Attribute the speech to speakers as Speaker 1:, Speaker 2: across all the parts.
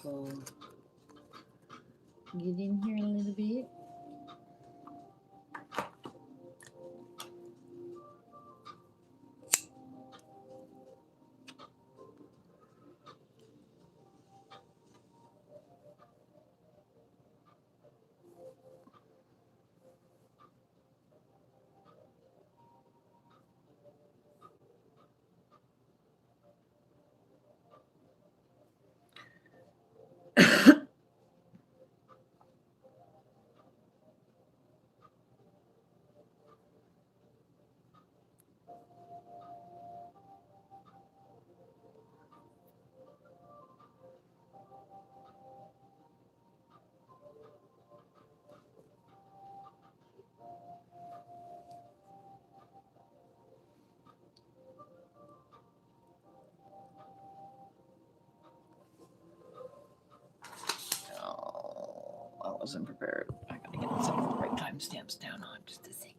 Speaker 1: So get in here a little bit. Oh, I wasn't prepared. I gotta get some of the right timestamps down on just a second.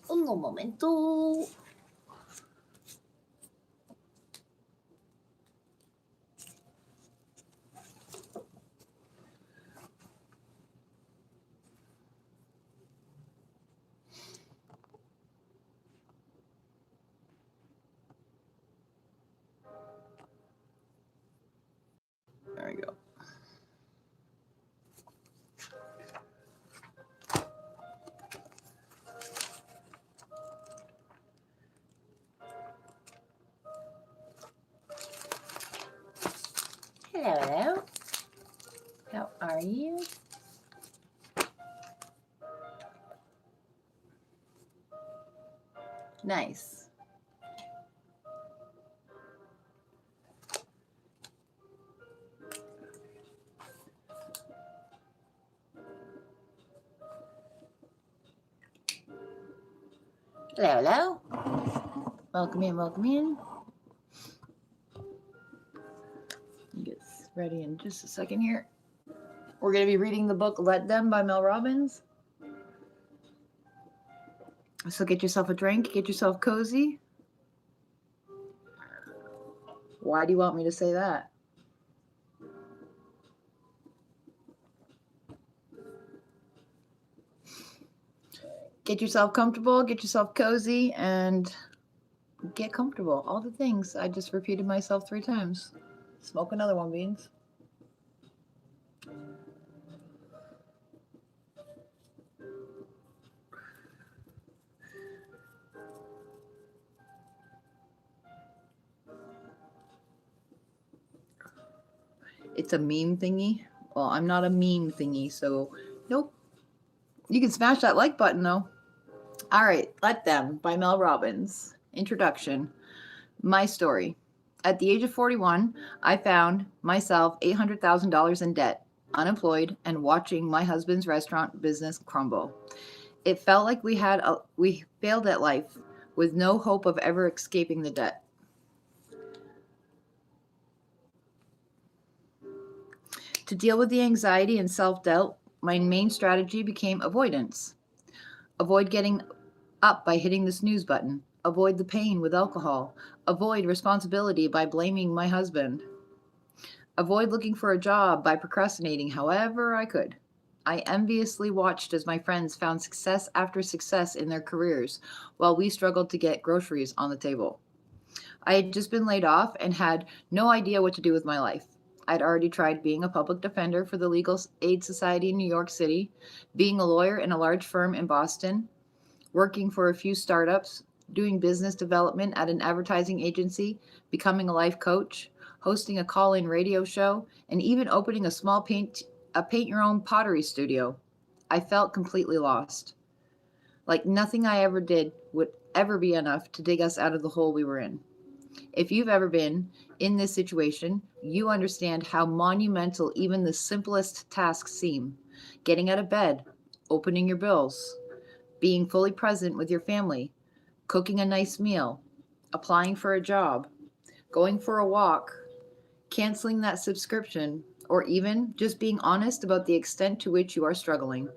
Speaker 1: Un momento. There we go. Hello. How are you? Nice. Hello, hello. Welcome in, welcome in. Get ready in just a second here. We're going to be reading the book Let Them by Mel Robbins. So get yourself a drink, get yourself cozy. Why do you want me to say that? Get yourself comfortable, get yourself cozy, and get comfortable. All the things. I just repeated myself 3 times. Smoke another one, Beans. It's a meme thingy. Well, I'm not a meme thingy, so nope. You can smash that like button, though. All right, Let Them by Mel Robbins. Introduction. My story. At the age of 41, I found myself $800,000 in debt, unemployed, and watching my husband's restaurant business crumble. It felt like we failed at life with no hope of ever escaping the debt. To deal with the anxiety and self-doubt, my main strategy became avoidance. Avoid getting up by hitting the snooze button. Avoid the pain with alcohol. Avoid responsibility by blaming my husband. Avoid looking for a job by procrastinating however I could. I enviously watched as my friends found success after success in their careers while we struggled to get groceries on the table. I had just been laid off and had no idea what to do with my life. I'd already tried being a public defender for the Legal Aid Society in New York City, being a lawyer in a large firm in Boston, working for a few startups, doing business development at an advertising agency, becoming a life coach, hosting a call-in radio show, and even opening a small paint-your-own pottery studio. I felt completely lost. Like nothing I ever did would ever be enough to dig us out of the hole we were in. If you've ever been in this situation, you understand how monumental even the simplest tasks seem. Getting out of bed, opening your bills, being fully present with your family, cooking a nice meal, applying for a job, going for a walk, canceling that subscription, or even just being honest about the extent to which you are struggling.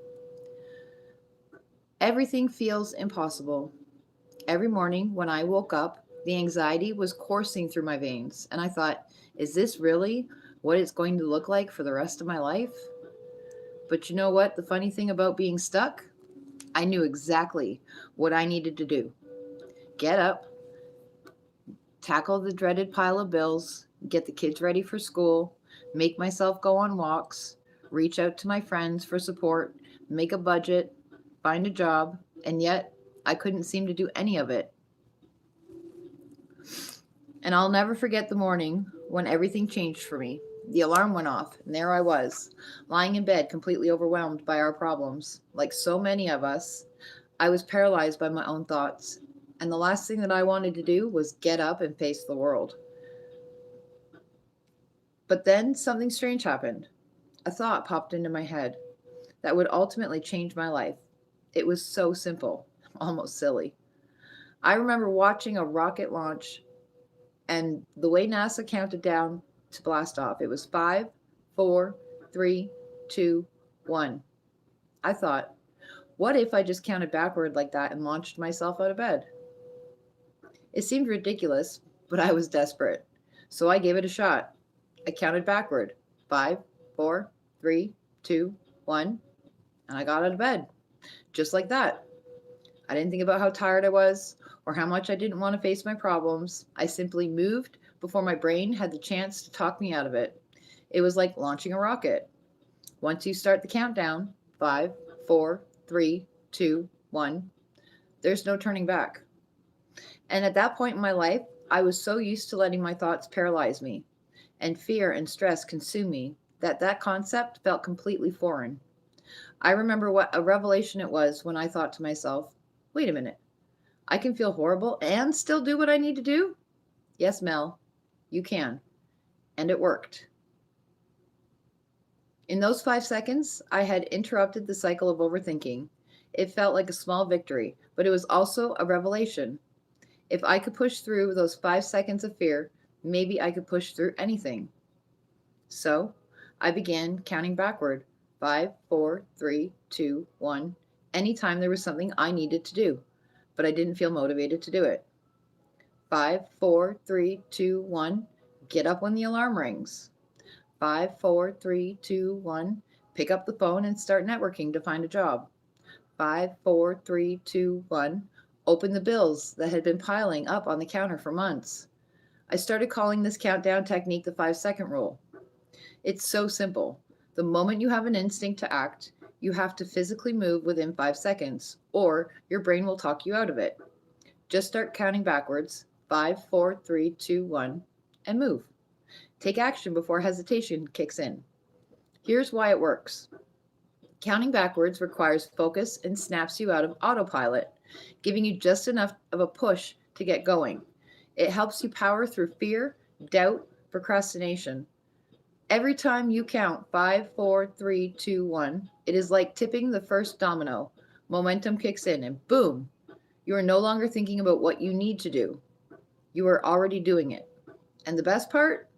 Speaker 1: Everything feels impossible. Every morning when I woke up, the anxiety was coursing through my veins, and I thought, is this really what it's going to look like for the rest of my life. But you know what? The funny thing about being stuck? I knew exactly what I needed to do. Get up, tackle the dreaded pile of bills, get the kids ready for school, make myself go on walks, reach out to my friends for support, make a budget, find a job, and yet I couldn't seem to do any of it. And I'll never forget the morning when everything changed for me. The alarm went off, and there I was, lying in bed, completely overwhelmed by our problems. Like so many of us, I was paralyzed by my own thoughts. And the last thing that I wanted to do was get up and face the world. But then something strange happened. A thought popped into my head that would ultimately change my life. It was so simple, almost silly. I remember watching a rocket launch and the way NASA counted down to blast off. It was 5, 4, 3, 2, 1. I thought, what if I just counted backward like that and launched myself out of bed? It seemed ridiculous, but I was desperate. So I gave it a shot. I counted backward. 5, 4, 3, 2, 1, and I got out of bed. Just like that. I didn't think about how tired I was or how much I didn't want to face my problems. I simply moved before my brain had the chance to talk me out of it. It was like launching a rocket. Once you start the countdown, 5, 4, 3, 2, 1, there's no turning back. And at that point in my life, I was so used to letting my thoughts paralyze me and fear and stress consume me that concept felt completely foreign. I remember what a revelation it was when I thought to myself, wait a minute, I can feel horrible and still do what I need to do? Yes, Mel, you can. And it worked. In those 5 seconds, I had interrupted the cycle of overthinking. It felt like a small victory, but it was also a revelation. If I could push through those 5 seconds of fear, maybe I could push through anything. So I began counting backward 5, 4, 3, 2, 1, anytime there was something I needed to do, but I didn't feel motivated to do it. 5, 4, 3, 2, 1, get up when the alarm rings. 5, 4, 3, 2, 1, pick up the phone and start networking to find a job. 5, 4, 3, 2, 1, open the bills that had been piling up on the counter for months. I started calling this countdown technique the 5-second rule. It's so simple. The moment you have an instinct to act, you have to physically move within 5 seconds, or your brain will talk you out of it. Just start counting backwards, 5, 4, 3, 2, 1, and move. Take action before hesitation kicks in. Here's why it works. Counting backwards requires focus and snaps you out of autopilot, giving you just enough of a push to get going. It helps you power through fear, doubt, procrastination. Every time you count 5, 4, 3, 2, 1, it is like tipping the first domino. Momentum kicks in and boom, you are no longer thinking about what you need to do. You are already doing it. And the best part,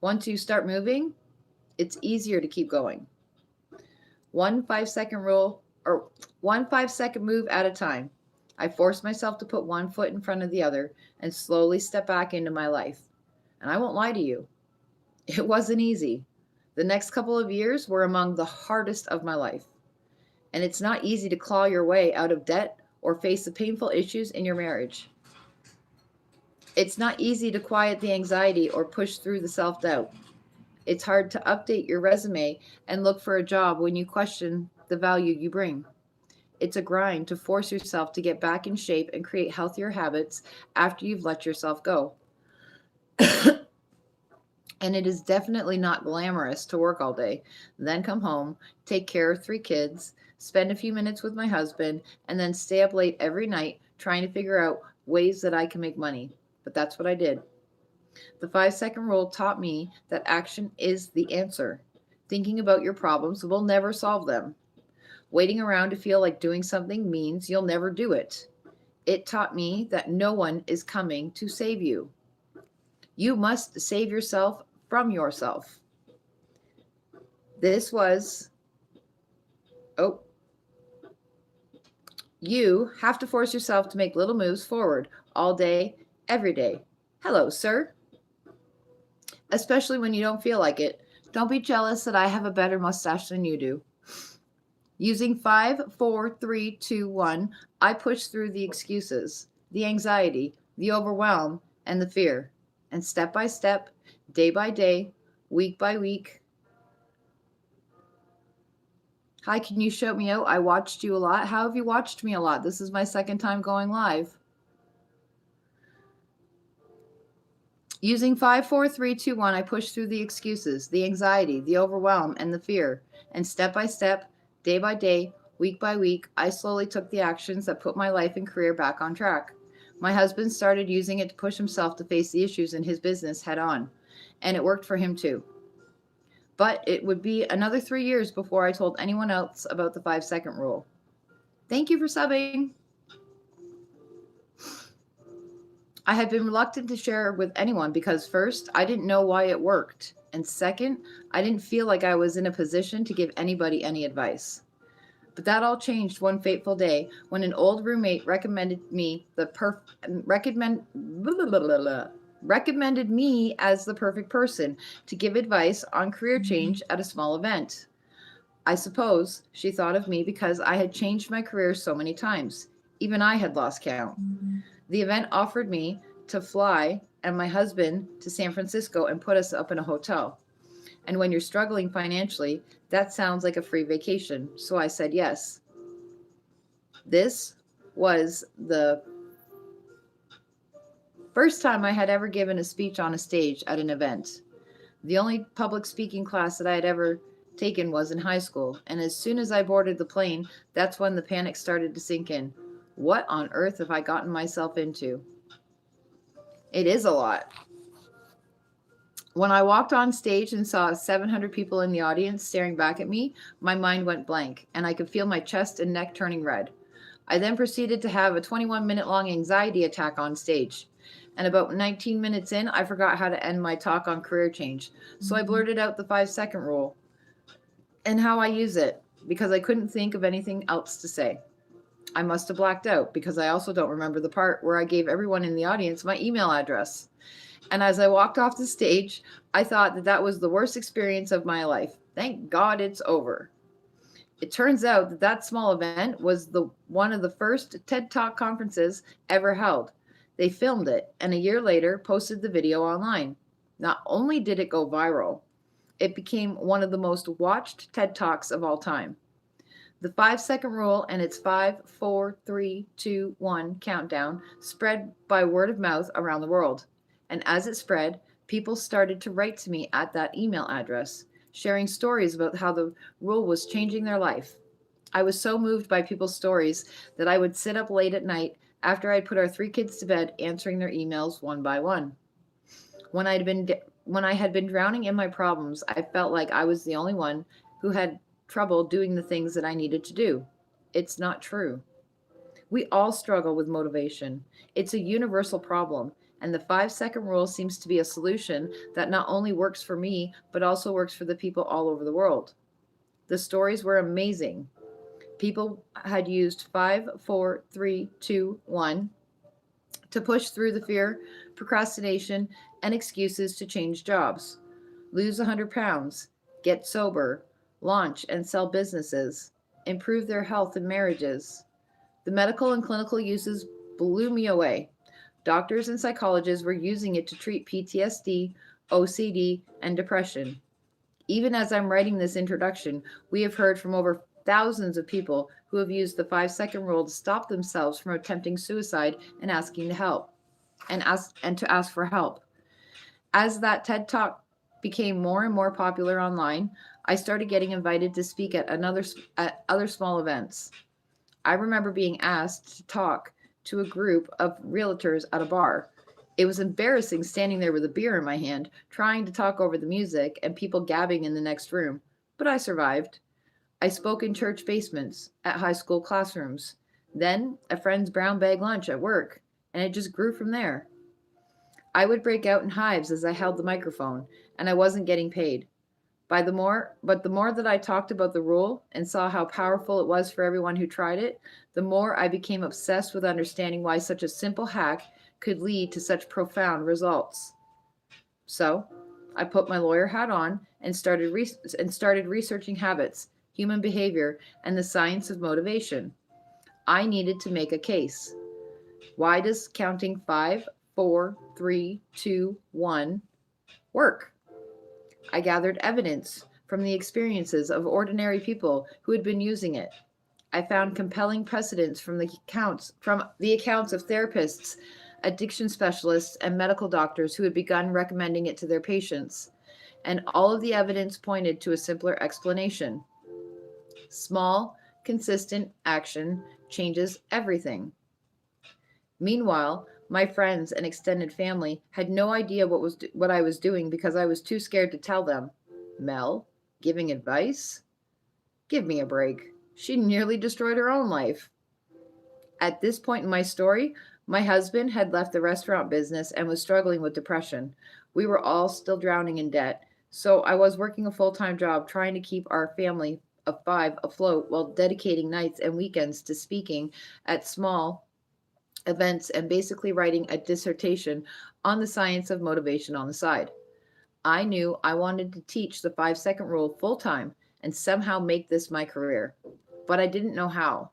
Speaker 1: once you start moving, it's easier to keep going. 1 5-second rule, or 1 5-second move at a time. I forced myself to put one foot in front of the other and slowly step back into my life. And I won't lie to you, it wasn't easy. The next couple of years were among the hardest of my life. And it's not easy to claw your way out of debt or face the painful issues in your marriage. It's not easy to quiet the anxiety or push through the self-doubt. It's hard to update your resume and look for a job when you question the value you bring. It's a grind to force yourself to get back in shape and create healthier habits after you've let yourself go. And it is definitely not glamorous to work all day, then come home, take care of 3 kids, spend a few minutes with my husband, and then stay up late every night trying to figure out ways that I can make money. But that's what I did. The 5-second rule taught me that action is the answer. Thinking about your problems will never solve them. Waiting around to feel like doing something means you'll never do it. It taught me that no one is coming to save you. You must save yourself from yourself. You have to force yourself to make little moves forward all day, every day. Hello, sir. especially when you don't feel like it. Don't be jealous that I have a better mustache than you do. Using 5, 4, 3, 2, 1, I push through the excuses, the anxiety, the overwhelm, and the fear. And step by step, day by day, week by week. Hi, can you shout me out? I watched you a lot. How have you watched me a lot? This is my second time going live. Using 5, 4, 3, 2, 1, I push through the excuses, the anxiety, the overwhelm, and the fear. And step by step, day by day, week by week, I slowly took the actions that put my life and career back on track. My husband started using it to push himself to face the issues in his business head on, and it worked for him too. But it would be another 3 years before I told anyone else about the 5-second rule. Thank you for subbing. I had been reluctant to share with anyone because first, I didn't know why it worked. And second, I didn't feel like I was in a position to give anybody any advice. But that all changed one fateful day when an old roommate recommended me as the perfect person to give advice on career change at a small event. I suppose she thought of me because I had changed my career so many times. Even I had lost count. The event offered me to fly and my husband to San Francisco and put us up in a hotel. And when you're struggling financially, that sounds like a free vacation. So I said yes. This was the first time I had ever given a speech on a stage at an event. The only public speaking class that I had ever taken was in high school. And as soon as I boarded the plane, that's when the panic started to sink in. What on earth have I gotten myself into? It is a lot. When I walked on stage and saw 700 people in the audience staring back at me, my mind went blank, and I could feel my chest and neck turning red. I then proceeded to have a 21-minute-long anxiety attack on stage. And about 19 minutes in, I forgot how to end my talk on career change. So I blurted out the 5-second rule and how I use it because I couldn't think of anything else to say. I must have blacked out because I also don't remember the part where I gave everyone in the audience my email address. And as I walked off the stage, I thought that was the worst experience of my life. Thank God it's over. It turns out that that small event was one of the first TED Talk conferences ever held. They filmed it and a year later posted the video online. Not only did it go viral, it became one of the most watched TED Talks of all time. The 5-second rule and its 5, 4, 3, 2, 1 countdown spread by word of mouth around the world. And as it spread, people started to write to me at that email address, sharing stories about how the rule was changing their life. I was so moved by people's stories that I would sit up late at night after I'd put our 3 kids to bed, answering their emails one by one. When I had been drowning in my problems, I felt like I was the only one who had trouble doing the things that I needed to do. It's not true. We all struggle with motivation. It's a universal problem, and the 5-second rule seems to be a solution that not only works for me, but also works for the people all over the world. The stories were amazing. People had used 5, 4, 3, 2, 1 to push through the fear, procrastination, and excuses to change jobs, lose 100 pounds, get sober, launch and sell businesses, improve their health and marriages. The medical and clinical uses blew me away. Doctors and psychologists were using it to treat PTSD, OCD, and depression. Even as I'm writing this introduction, we have heard from over thousands of people who have used the 5-second rule to stop themselves from attempting suicide and asking to help and to ask for help. As that TED Talk became more and more popular online, I started getting invited to speak at other small events. I remember being asked to talk to a group of realtors at a bar. It was embarrassing standing there with a beer in my hand, trying to talk over the music and people gabbing in the next room, but I survived. I spoke in church basements, at high school classrooms, then a friend's brown bag lunch at work, and it just grew from there. I would break out in hives as I held the microphone, and I wasn't getting paid. But the more that I talked about the rule and saw how powerful it was for everyone who tried it, the more I became obsessed with understanding why such a simple hack could lead to such profound results. So, I put my lawyer hat on and started researching habits, human behavior, and the science of motivation. I needed to make a case. Why does counting 5, 4, 3, 2, 1 work? I gathered evidence from the experiences of ordinary people who had been using it. I found compelling precedents from the accounts of therapists, addiction specialists, and medical doctors who had begun recommending it to their patients. And all of the evidence pointed to a simpler explanation. Small, consistent action changes everything. Meanwhile, my friends and extended family had no idea what I was doing because I was too scared to tell them. Mel, giving advice? Give me a break. She nearly destroyed her own life. At this point in my story, my husband had left the restaurant business and was struggling with depression. We were all still drowning in debt, so I was working a full-time job trying to keep our family of 5 afloat while dedicating nights and weekends to speaking at small events and basically writing a dissertation on the science of motivation on the side. I knew I wanted to teach the 5-second rule full time and somehow make this my career, but I didn't know how.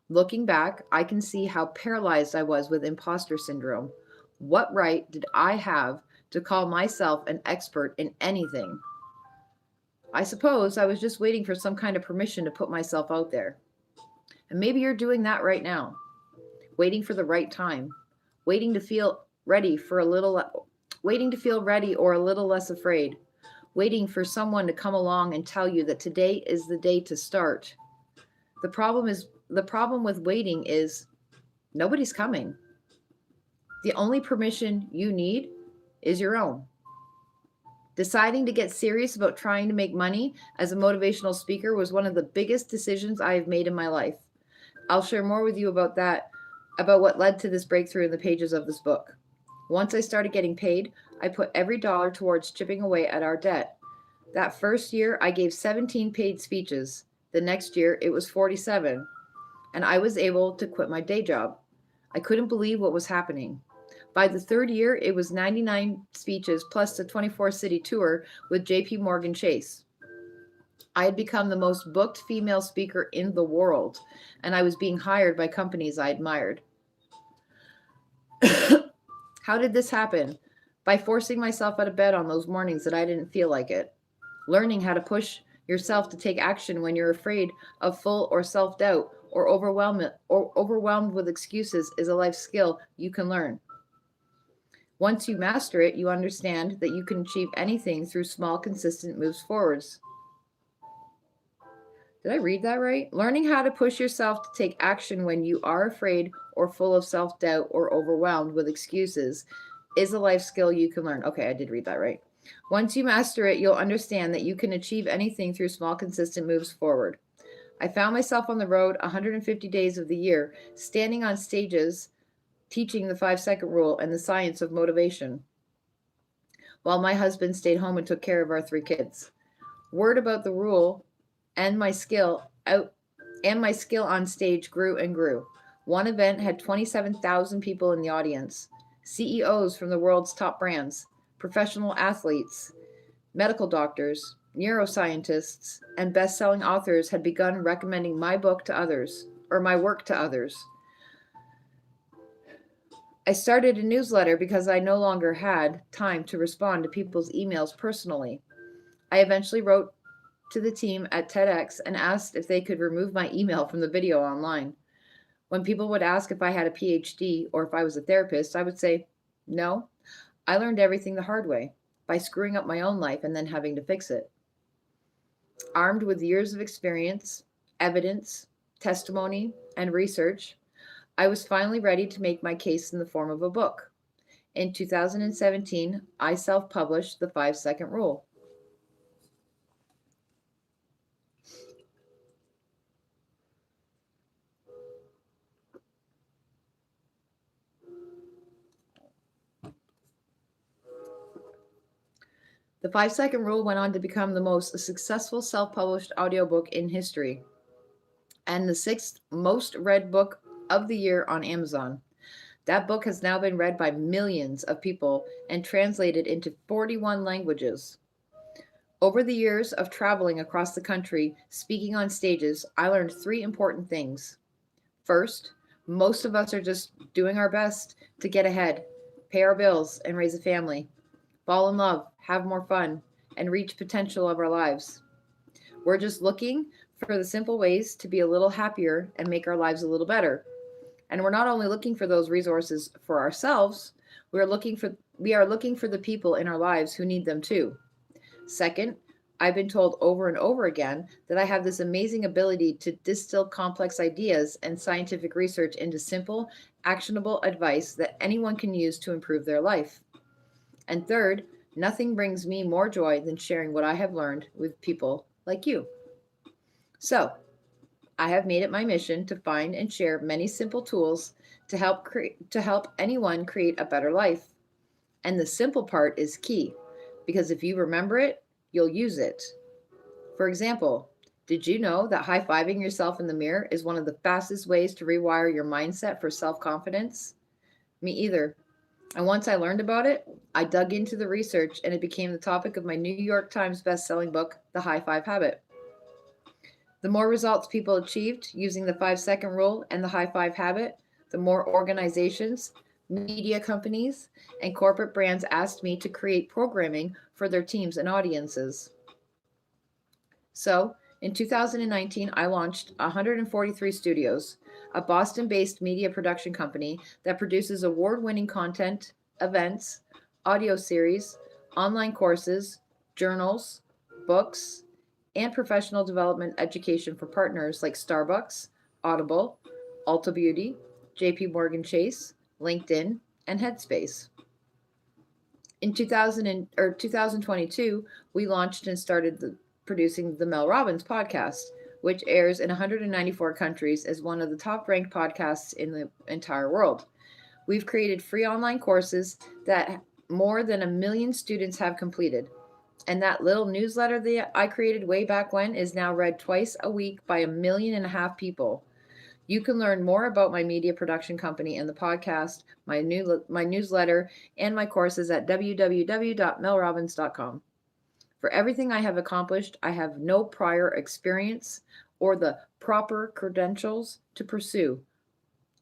Speaker 1: Looking back, I can see how paralyzed I was with imposter syndrome. What right did I have to call myself an expert in anything? I suppose I was just waiting for some kind of permission to put myself out there. And maybe you're doing that right now, waiting for the right time, waiting to feel ready for a little waiting to feel ready or a little less afraid, waiting for someone to come along and tell you that today is the day to start. The problem with waiting is nobody's coming. The only permission you need is your own. Deciding to get serious about trying to make money as a motivational speaker was one of the biggest decisions I have made in my life. I'll share more with you about what led to this breakthrough in the pages of this book. Once I started getting paid, I put every dollar towards chipping away at our debt. That first year, I gave 17 paid speeches. The next year, it was 47, and I was able to quit my day job. I couldn't believe what was happening. By the third year, it was 99 speeches plus a 24-city tour with JP Morgan Chase. I had become the most booked female speaker in the world, and I was being hired by companies I admired. How did this happen? By forcing myself out of bed on those mornings that I didn't feel like it. Learning how to push yourself to take action when you're afraid of full or self-doubt or overwhelmed with excuses is a life skill you can learn. Once you master it, you understand that you can achieve anything through small, consistent moves forwards. Did I read that right? Learning how to push yourself to take action when you are afraid or full of self-doubt or overwhelmed with excuses is a life skill you can learn. Okay, I did read that right. Once you master it, you'll understand that you can achieve anything through small, consistent moves forward. I found myself on the road 150 days of the year, standing on stages, teaching the 5-second rule and the science of motivation, while my husband stayed home and took care of our 3 kids. Word about the rule and my skill on stage grew and grew. One event had 27,000 people in the audience. CEOs from the world's top brands, professional athletes, medical doctors, neuroscientists, and best-selling authors had begun recommending my work to others. I started a newsletter because I no longer had time to respond to people's emails personally. I eventually wrote to the team at TEDx and asked if they could remove my email from the video online. When people would ask if I had a PhD or if I was a therapist, I would say, no, I learned everything the hard way by screwing up my own life and then having to fix it. Armed with years of experience, evidence, testimony, and research, I was finally ready to make my case in the form of a book. In 2017, I self-published the 5-second rule. The 5-second rule went on to become the most successful self-published audiobook in history and the 6th most read book of the year on Amazon. That book has now been read by millions of people and translated into 41 languages. Over the years of traveling across the country, speaking on stages, I learned three important things. First, most of us are just doing our best to get ahead, pay our bills, and raise a family, fall in love, have more fun, and reach potential of our lives. We're just looking for the simple ways to be a little happier and make our lives a little better. And we're not only looking for those resources for ourselves, we are looking for the people in our lives who need them too. Second, I've been told over and over again that I have this amazing ability to distill complex ideas and scientific research into simple, actionable advice that anyone can use to improve their life. And third, nothing brings me more joy than sharing what I have learned with people like you. So, I have made it my mission to find and share many simple tools to help anyone create a better life. And the simple part is key because if you remember it, you'll use it. For example, did you know that high-fiving yourself in the mirror is one of the fastest ways to rewire your mindset for self-confidence? Me either. And once I learned about it, I dug into the research and it became the topic of my New York Times best-selling book, The High Five Habit. The more results people achieved using the 5 second rule and the high five habit, the more organizations, media companies, and corporate brands asked me to create programming for their teams and audiences. So, in 2019, I launched 143 Studios, a Boston based media production company that produces award winning content, events, audio series, online courses, journals, books, and professional development education for partners like Starbucks, Audible, Ulta Beauty, JP Morgan Chase, LinkedIn, and Headspace. In 2022, we launched and started producing the Mel Robbins podcast, which airs in 194 countries as one of the top ranked podcasts in the entire world. We've created free online courses that more than 1 million students have completed. And that little newsletter that I created way back when is now read twice a week by 1.5 million people. You can learn more about my media production company and the podcast, my newsletter, and my courses at www.melrobbins.com. For everything I have accomplished, I have no prior experience or the proper credentials to pursue.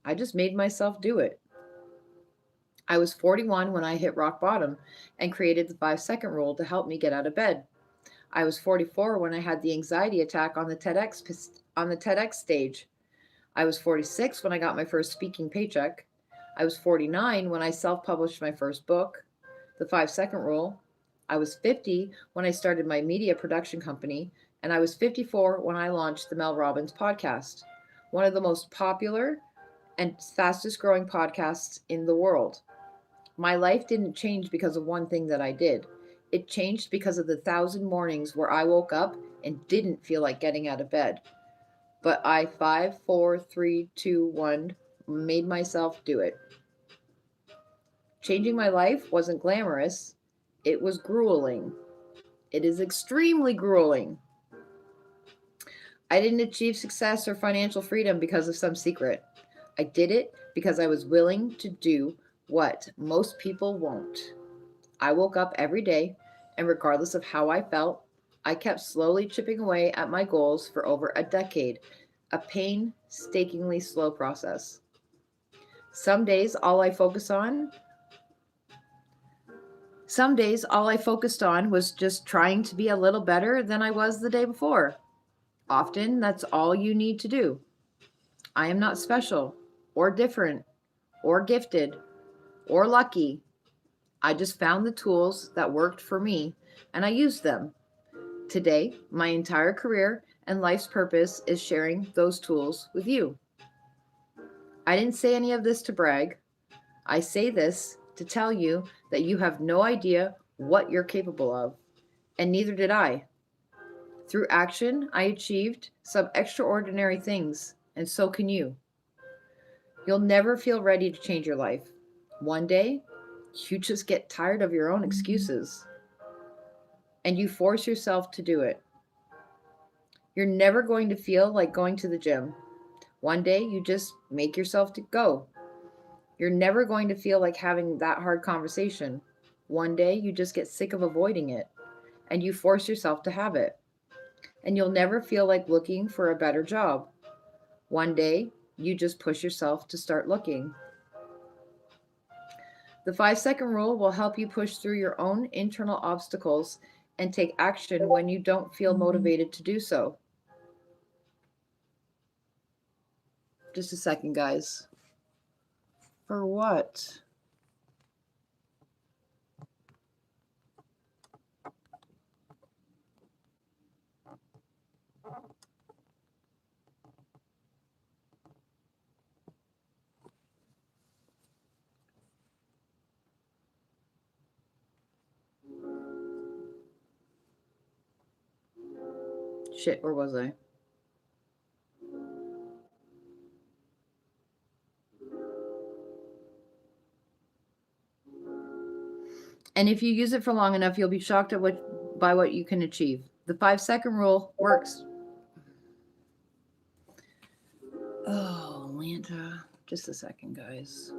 Speaker 1: I just made myself do it. I was 41 when I hit rock bottom and created the 5 second rule to help me get out of bed. I was 44 when I had the anxiety attack on the TEDx stage. I was 46 when I got my first speaking paycheck. I was 49 when I self-published my first book, The 5 Second Rule. I was 50 when I started my media production company, and I was 54 when I launched the Mel Robbins podcast, one of the most popular and fastest growing podcasts in the world. My life didn't change because of one thing that I did. It changed because of the 1,000 mornings where I woke up and didn't feel like getting out of bed. But I 5, 4, 3, 2, 1 made myself do it. Changing my life wasn't glamorous. It was grueling. It is extremely grueling. I didn't achieve success or financial freedom because of some secret. I did it because I was willing to do what most people won't. I woke up every day, and regardless of how I felt, I kept slowly chipping away at my goals for over a decade, a painstakingly slow process. Some days all I focused on was just trying to be a little better than I was the day before. Often that's all you need to do. I am not special or different or gifted or lucky. I just found the tools that worked for me and I used them. Today, my entire career and life's purpose is sharing those tools with you. I didn't say any of this to brag. I say this to tell you that you have no idea what you're capable of, and neither did I. Through action, I achieved some extraordinary things, and so can you. You'll never feel ready to change your life. One day, you just get tired of your own excuses and you force yourself to do it. You're never going to feel like going to the gym. One day, you just make yourself to go. You're never going to feel like having that hard conversation. One day you just get sick of avoiding it and you force yourself to have it. And you'll never feel like looking for a better job. One day you just push yourself to start looking. The 5 second rule will help you push through your own internal obstacles and take action when you don't feel motivated to do so. Just a second, guys. For what? Shit, where was I? And if you use it for long enough, you'll be shocked at by what you can achieve. The 5 second rule works. Oh, Lanta. Just a second, guys.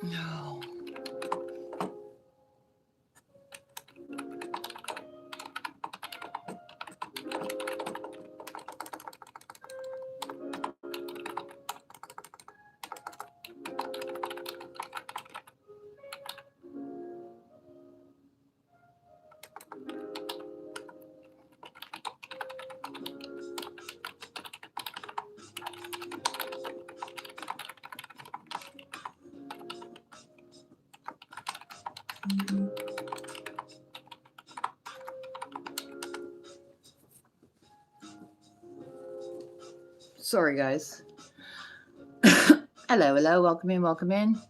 Speaker 1: No. Sorry, guys. Hello, hello. Welcome in, welcome in.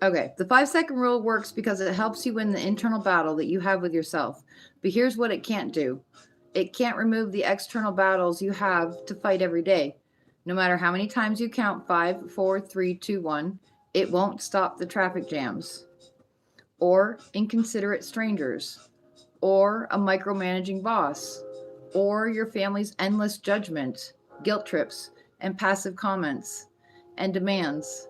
Speaker 1: Okay, the 5 second rule works because it helps you win the internal battle that you have with yourself. But here's what it can't do: it can't remove the external battles you have to fight every day. No matter how many times you count 5, 4, 3, 2, 1, it won't stop the traffic jams, or inconsiderate strangers, or a micromanaging boss, or your family's endless judgment, guilt trips, and passive comments and demands.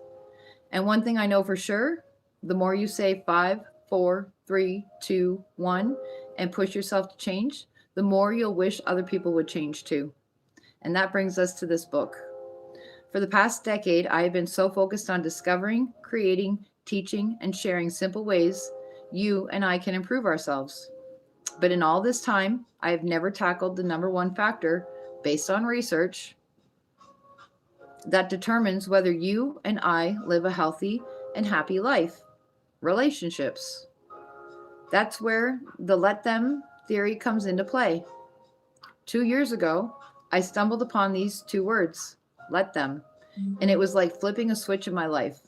Speaker 1: And one thing I know for sure: the more you say 5, 4, 3, 2, 1 and push yourself to change, the more you'll wish other people would change too. And that brings us to this book. For the past decade, I have been so focused on discovering, creating, teaching, and sharing simple ways you and I can improve ourselves. But in all this time, I have never tackled the number one factor based on research that determines whether you and I live a healthy and happy life: relationships. That's where the let them theory comes into play. 2 years ago, I stumbled upon these two words: let them. And it was like flipping a switch in my life.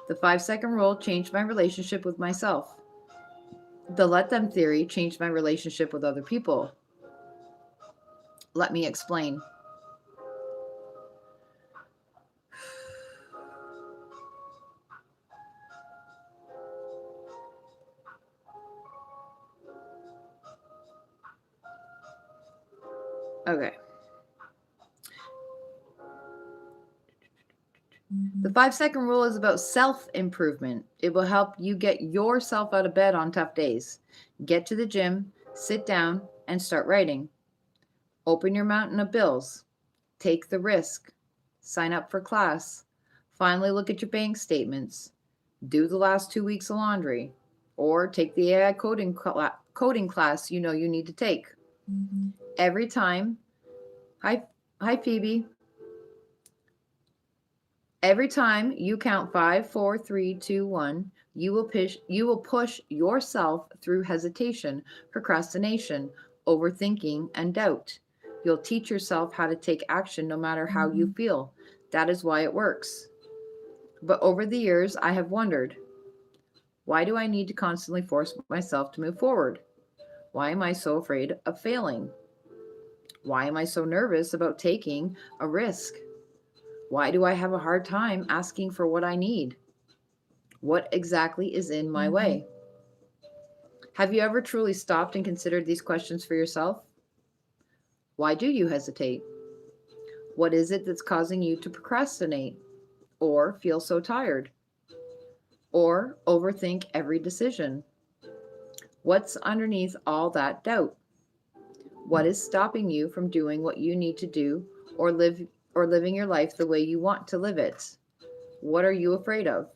Speaker 1: The 5 second rule changed my relationship with myself. The let them theory changed my relationship with other people. Let me explain. Okay. The 5 second rule is about self-improvement. It will help you get yourself out of bed on tough days. Get to the gym, sit down, and start writing. Open your mountain of bills. Take the risk. Sign up for class. Finally look at your bank statements. Do the last 2 weeks of laundry. Or take the AI coding class you know you need to take. Every time, hi Phoebe. Every time you count 5, 4, 3, 2, 1, you will push yourself through hesitation, procrastination, overthinking, and doubt. You'll teach yourself how to take action no matter how you feel. That is why it works. But over the years, I have wondered, why do I need to constantly force myself to move forward? Why am I so afraid of failing? Why am I so nervous about taking a risk? Why do I have a hard time asking for what I need? What exactly is in my way? Have you ever truly stopped and considered these questions for yourself? Why do you hesitate? What is it that's causing you to procrastinate or feel so tired or overthink every decision? What's underneath all that doubt? What is stopping you from doing what you need to do or living your life the way you want to live it? What are you afraid of?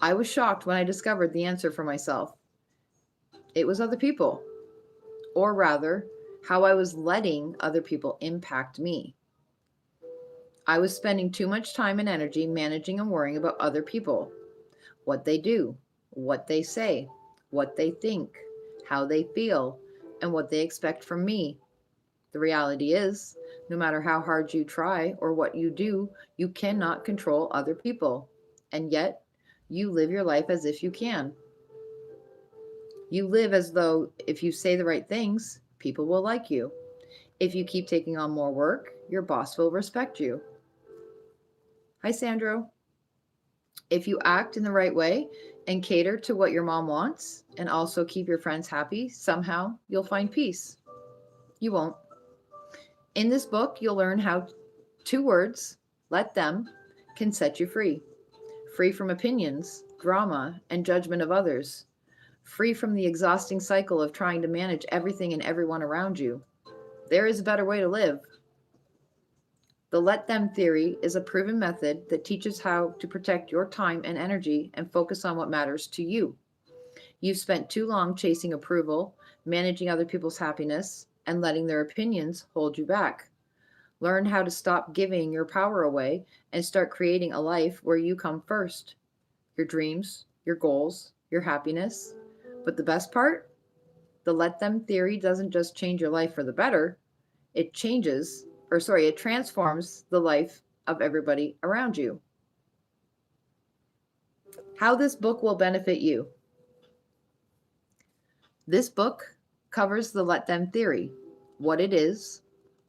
Speaker 1: I was shocked when I discovered the answer for myself. It was other people, or rather, how I was letting other people impact me. I was spending too much time and energy managing and worrying about other people, what they do, what they say, what they think, how they feel, and what they expect from me. The reality is, no matter how hard you try or what you do, you cannot control other people. And yet, you live your life as if you can. You live as though if you say the right things, people will like you. If you keep taking on more work, your boss will respect you. Hi, Sandro. If you act in the right way and cater to what your mom wants and also keep your friends happy, somehow you'll find peace. You won't. In this book, you'll learn how two words, let them, can set you free. Free from opinions, drama, and judgment of others. Free from the exhausting cycle of trying to manage everything and everyone around you. There is a better way to live. The let them theory is a proven method that teaches how to protect your time and energy and focus on what matters to you. You've spent too long chasing approval, managing other people's happiness, and letting their opinions hold you back. Learn how to stop giving your power away and start creating a life where you come first. Your dreams, your goals, your happiness. But the best part? The let them theory doesn't just change your life for the better, it it transforms the life of everybody around you. How this book will benefit you. This book covers the let them theory, what it is,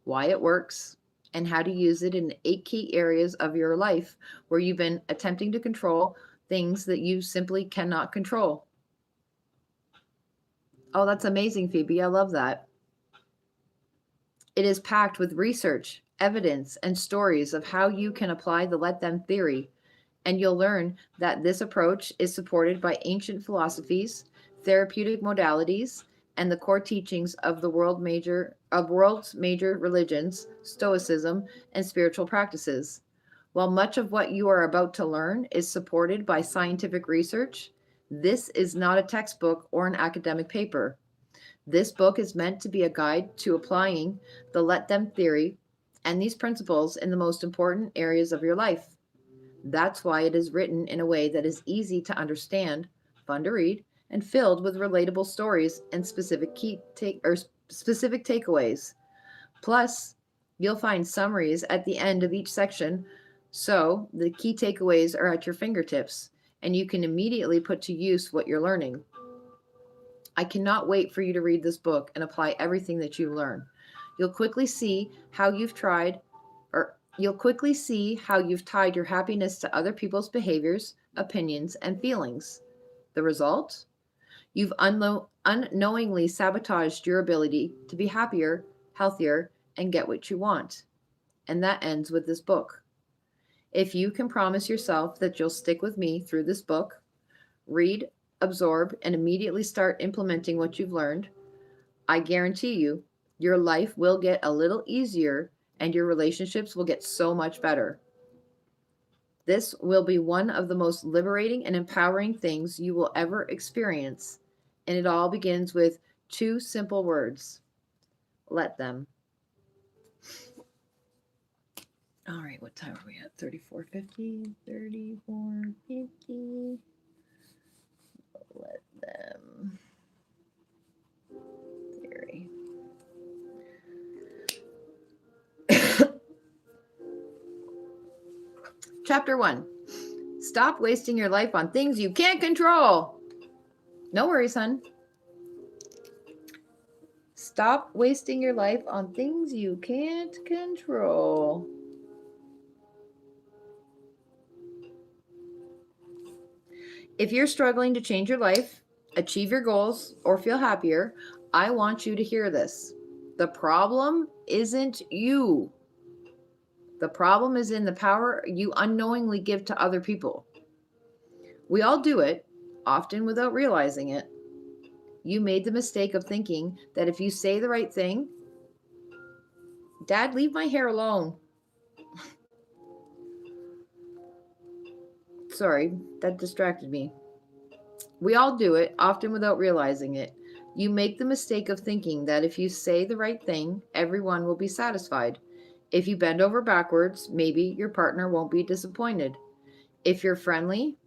Speaker 1: why it works, and how to use it in 8 key areas of your life where you've been attempting to control things that you simply cannot control. Oh, that's amazing, Phoebe. I love that. It is packed with research, evidence, and stories of how you can apply the let them theory. And you'll learn that this approach is supported by ancient philosophies, therapeutic modalities, and the core teachings of world's major religions, Stoicism, and spiritual practices. While much of what you are about to learn is supported by scientific research, this is not a textbook or an academic paper. This book is meant to be a guide to applying the let them theory and these principles in the most important areas of your life. That's why it is written in a way that is easy to understand, fun to read, and filled with relatable stories and specific takeaways. Plus, you'll find summaries at the end of each section, so the key takeaways are at your fingertips and you can immediately put to use what you're learning. I cannot wait for you to read this book and apply everything that you learn. You'll quickly see how you've tied your happiness to other people's behaviors, opinions, and feelings. The result? You've unknowingly sabotaged your ability to be happier, healthier, and get what you want. And that ends with this book. If you can promise yourself that you'll stick with me through this book, read, absorb, and immediately start implementing what you've learned, I guarantee you, your life will get a little easier and your relationships will get so much better. This will be one of the most liberating and empowering things you will ever experience. And it all begins with 2 simple words. Let them. All right, what time are we at? 34:50, 34:50. Let them. Theory. Chapter 1. Stop wasting your life on things you can't control. No worries, hun. Stop wasting your life on things you can't control. If you're struggling to change your life, achieve your goals, or feel happier, I want you to hear this. The problem isn't you. The problem is in the power you unknowingly give to other people. We all do it, often without realizing it. You made the mistake of thinking that if you say the right thing, Dad, leave my hair alone. Sorry, that distracted me. We all do it, often without realizing it. You make the mistake of thinking that if you say the right thing, everyone will be satisfied. If you bend over backwards, maybe your partner won't be disappointed. If you're friendly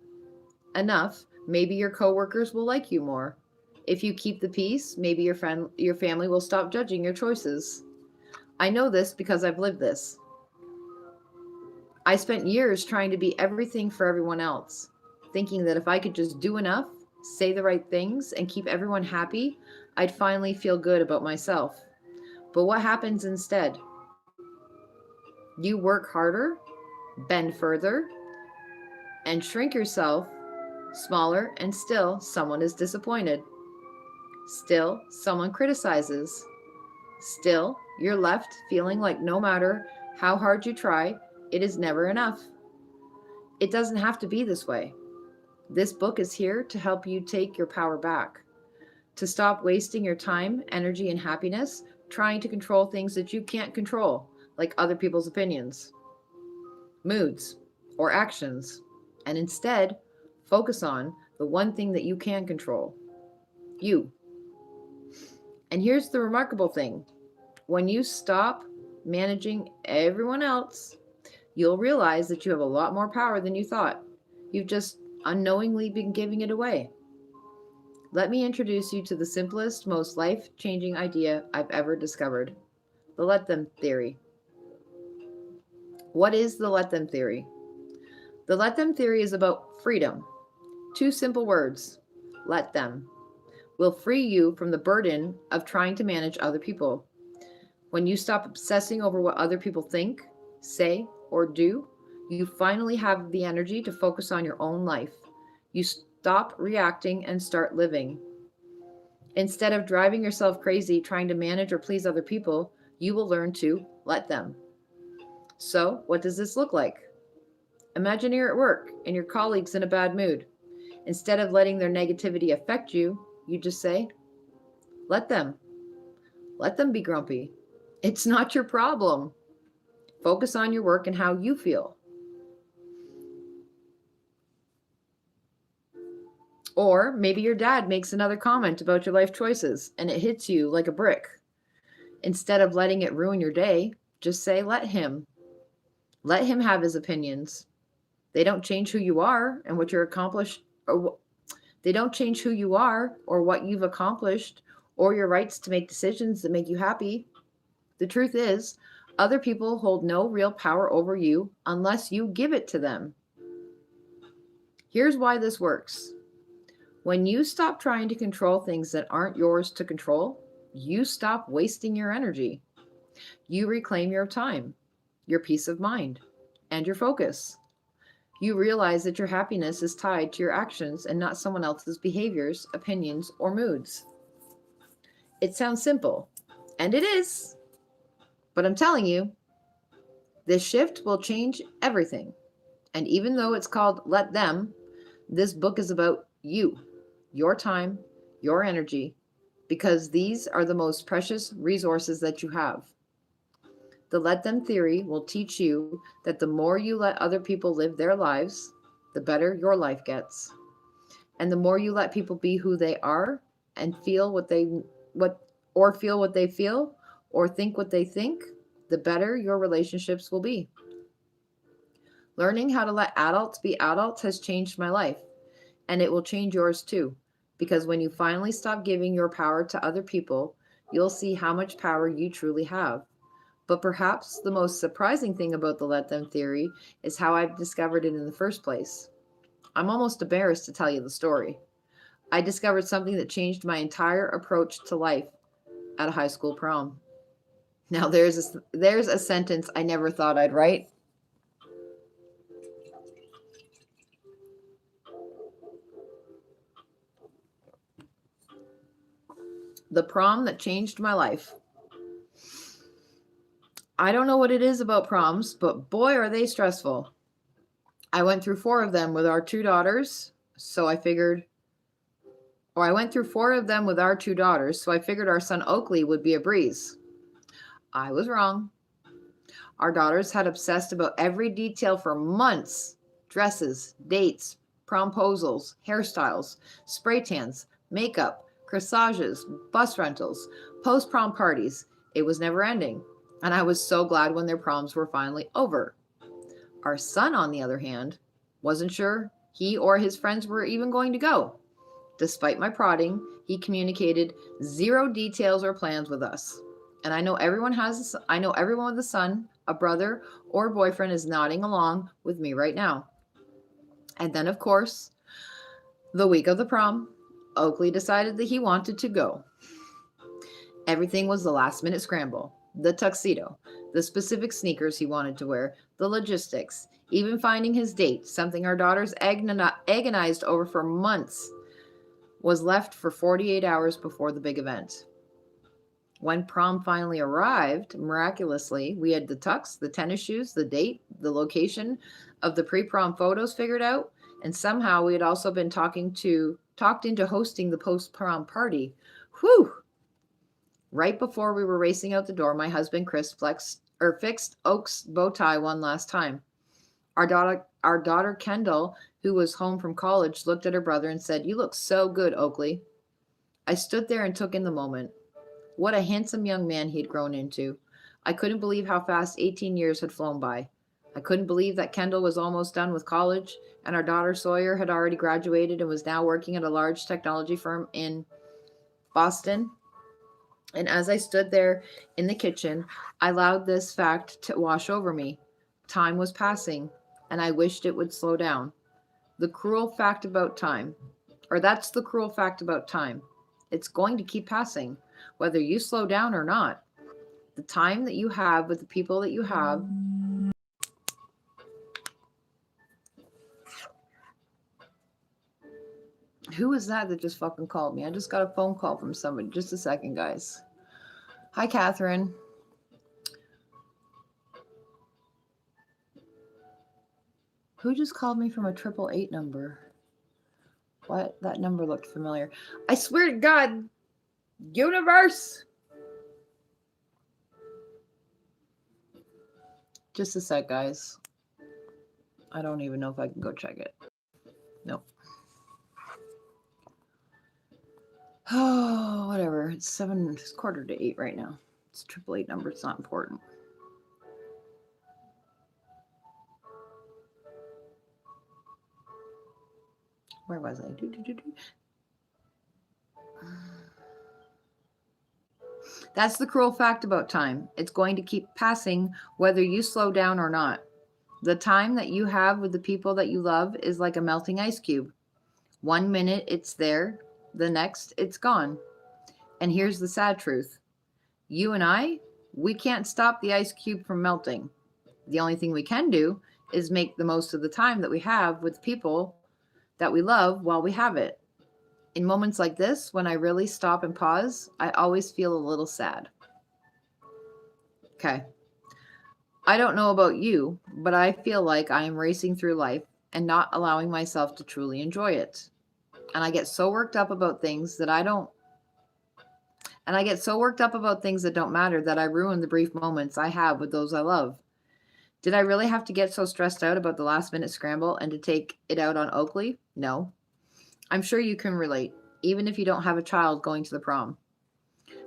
Speaker 1: enough, maybe your coworkers will like you more. If you keep the peace, maybe your family will stop judging your choices. I know this because I've lived this. I spent years trying to be everything for everyone else, thinking that if I could just do enough, say the right things, and keep everyone happy, I'd finally feel good about myself. But what happens instead? You work harder, bend further, and shrink yourself smaller, and still someone is disappointed. Still, someone criticizes. Still, you're left feeling like no matter how hard you try, it is never enough. It doesn't have to be this way. This book is here to help you take your power back, to stop wasting your time, energy, and happiness trying to control things that you can't control, like other people's opinions, moods, or actions, and instead focus on the one thing that you can control: you. And here's the remarkable thing: when you stop managing everyone else, you'll realize that you have a lot more power than you thought. You've just unknowingly been giving it away. Let me introduce you to the simplest, most life changing idea I've ever discovered: the let them theory. What is the let them theory? The let them theory is about freedom. Two simple words: let them. Will free you from the burden of trying to manage other people. When you stop obsessing over what other people think, say, or do, you finally have the energy to focus on your own life. You stop reacting and start living. Instead of driving yourself crazy trying to manage or please other people, you will learn to let them. So, what does this look like? Imagine you're at work and your colleague's in a bad mood. Instead of letting their negativity affect you, you just say, let them. Let them be grumpy. It's not your problem. Focus on your work and how you feel. Or maybe your dad makes another comment about your life choices and it hits you like a brick. Instead of letting it ruin your day, just say, let him. Let him have his opinions. They don't change who you are and what you're accomplished, or they don't change who you are or what you've accomplished or your rights to make decisions that make you happy. The truth is, other people hold no real power over you unless you give it to them. Here's why this works. When you stop trying to control things that aren't yours to control, you stop wasting your energy. You reclaim your time, your peace of mind, and your focus. You realize that your happiness is tied to your actions and not someone else's behaviors, opinions, or moods. It sounds simple, and it is. But I'm telling you, this shift will change everything. And even though it's called Let Them, this book is about you, your time, your energy, because these are the most precious resources that you have. The Let Them theory will teach you that the more you let other people live their lives, the better your life gets. And the more you let people be who they are and feel what they feel or think what they think, the better your relationships will be. Learning how to let adults be adults has changed my life, and it will change yours too. Because when you finally stop giving your power to other people, you'll see how much power you truly have. But perhaps the most surprising thing about the Let Them theory is how I've discovered it in the first place. I'm almost embarrassed to tell you the story. I discovered something that changed my entire approach to life at a high school prom. Now there's a sentence I never thought I'd write. The prom that changed my life. I don't know what it is about proms, but boy, are they stressful. I went through 4 of them with our 2 daughters, so I figured, or I went through 4 of them with our 2 daughters, so I figured our son Oakley would be a breeze. I was wrong. Our daughters had obsessed about every detail for months: dresses, dates, promposals, hairstyles, spray tans, makeup, corsages, bus rentals, post prom parties. It was never ending, and I was so glad when their proms were finally over. Our son, on the other hand, wasn't sure he or his friends were even going to go. Despite my prodding, he communicated 0 details or plans with us. And I know everyone with a son, a brother, or boyfriend is nodding along with me right now. And then, of course, the week of the prom, Oakley decided that he wanted to go. Everything was the last minute scramble: the tuxedo, the specific sneakers he wanted to wear, the logistics, even finding his date, something our daughters agonized over for months, was left for 48 hours before the big event. When prom finally arrived, miraculously, we had the tux, the tennis shoes, the date, the location of the pre-prom photos figured out, and somehow we had also been talked into hosting the post-prom party. Whew! Right before we were racing out the door, my husband Chris fixed Oak's bow tie one last time. Our daughter Kendall, who was home from college, looked at her brother and said, "You look so good, Oakley." I stood there and took in the moment. What a handsome young man he had grown into. I couldn't believe how fast 18 years had flown by. I couldn't believe that Kendall was almost done with college, and our daughter Sawyer had already graduated and was now working at a large technology firm in Boston. And as I stood there in the kitchen, I allowed this fact to wash over me. Time was passing, and I wished it would slow down. That's the cruel fact about time. It's going to keep passing, whether you slow down or not. The time that you have with the people that you have. Who is that just fucking called me? I just got a phone call from somebody. Just a second, guys. Hi, Catherine. Who just called me from a 888 number? What? That number looked familiar. I swear to God, universe. Just a sec, guys. I don't even know if I can go check it. Nope. Oh, whatever. It's 7:15 right now. It's a 888 number. It's not important. Where was I? That's the cruel fact about time. It's going to keep passing whether you slow down or not. The time that you have with the people that you love is like a melting ice cube. 1 minute it's there, the next it's gone. And here's the sad truth. You and we can't stop the ice cube from melting. The only thing we can do is make the most of the time that we have with people that we love while we have it. In moments like this, when I really stop and pause, I always feel a little sad. Okay. I don't know about you, but I feel like I am racing through life and not allowing myself to truly enjoy it. And I get so worked up about things that don't matter that I ruin the brief moments I have with those I love. Did I really have to get so stressed out about the last minute scramble and to take it out on Oakley? No. I'm sure you can relate, even if you don't have a child going to the prom.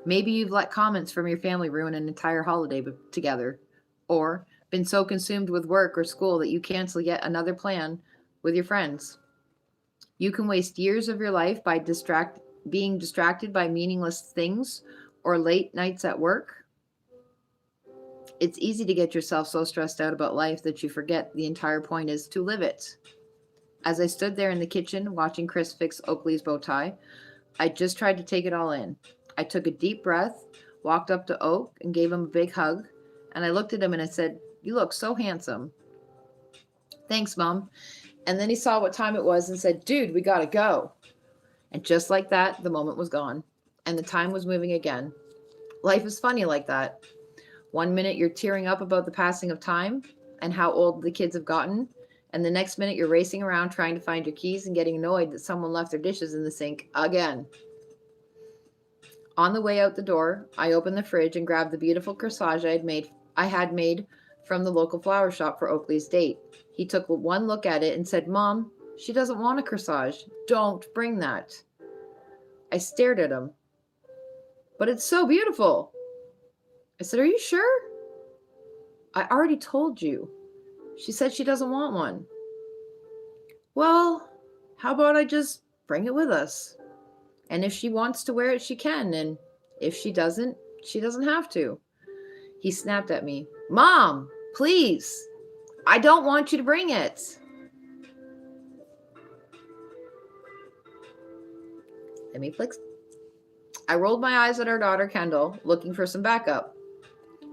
Speaker 1: Maybe you've let comments from your family ruin an entire holiday together, or been so consumed with work or school that you cancel yet another plan with your friends. You can waste years of your life by being distracted by meaningless things or late nights at work. It's easy to get yourself so stressed out about life that you forget the entire point is to live it. As I stood there in the kitchen watching Chris fix Oakley's bow tie, I just tried to take it all in. I took a deep breath, walked up to Oak and gave him a big hug, and I looked at him and I said, "You look so handsome." "Thanks, Mom." And then he saw what time it was and said, "Dude, we gotta go." And just like that, the moment was gone. and the time was moving again. Life is funny like that. One minute you're tearing up about the passing of time and how old the kids have gotten, and the next minute you're racing around trying to find your keys and getting annoyed that someone left their dishes in the sink again. On the way out the door, I opened the fridge and grabbed the beautiful corsage I had made from the local flower shop for Oakley's date. He took one look at it and said, "Mom, she doesn't want a corsage. Don't bring that." I stared at him. "But it's so beautiful." I said, "Are you sure?" "I already told you. She said she doesn't want one." "Well, how about I just bring it with us? And if she wants to wear it, she can. And if she doesn't have to." He snapped at me. "Mom, please. I don't want you to bring it." Let me flick. I rolled my eyes at our daughter, Kendall, looking for some backup.